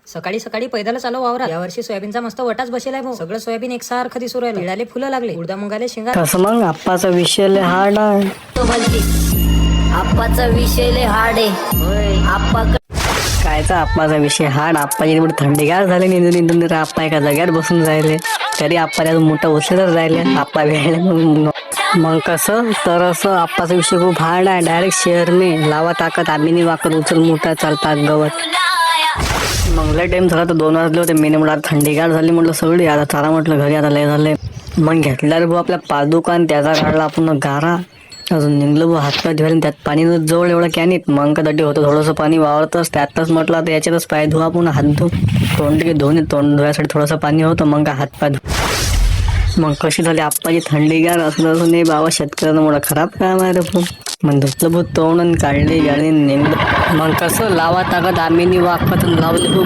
सकाळी सकाळी पैदल चालू वावरात. यावर्षी सोयाबीनचा मस्त वटाच बसेलाय भाऊ. सगळं सोयाबीन एकसारखं दिसू राहिलं. पिळाले फुलं लागले, उडदा मुंगाले शेंगा. तसं मग आप्पाचा विषय लय हार्ड आहे. आप्पाचा विषय लय हार्ड आहे. आप्पा कायचा आप्पाचा विषय हार्ड. आप्पाची एवढी थंडीगार झाली निंदून तर आप्पा एका जाग्यावर बसून राहिले. तरी आप्पाला अजून मोठा उचलच राहिले. आप्पा वेळ मग कसं तर असं आप्पाचा विषय खूप हार्ड आहे. डायरेक्ट शेअरने लावा ताकद आम्ही नाही वाकत उचल मोठा चालतात गवत. मग लय टाइम झाला तर 2 वाजले होते. मी म्हटलं थंडीगार झाली म्हटलं सगळी आता चाला म्हटलं घरी आता लय झाले. मग घेतला रे भाऊ आपल्या पादुका त्याचा काढला आपण गारा. अजून निघलो भाऊ हातपाय धुवायला त्यात पाणी जवळ एवढं कॅनीत मग कधी होतं थोडंसं पाणी वावरतच त्यातच म्हटलं आता याच्यातच पाय धुवा पुन्हा हात धु तोंड तोंड धुवायसाठी थोडंसं पाणी होतं मग काय हातपाय धु. मग कशी झाली आप्पाची थंडीगार असं नाही बाबा शेतकऱ्यांना मोठा खराब काम आहे रे भाऊ. मग धुतलं भाऊ तोंड काढली गाडी निघलं. मग कसं लावा ताकद आम्ही वाकत लावले भाऊ.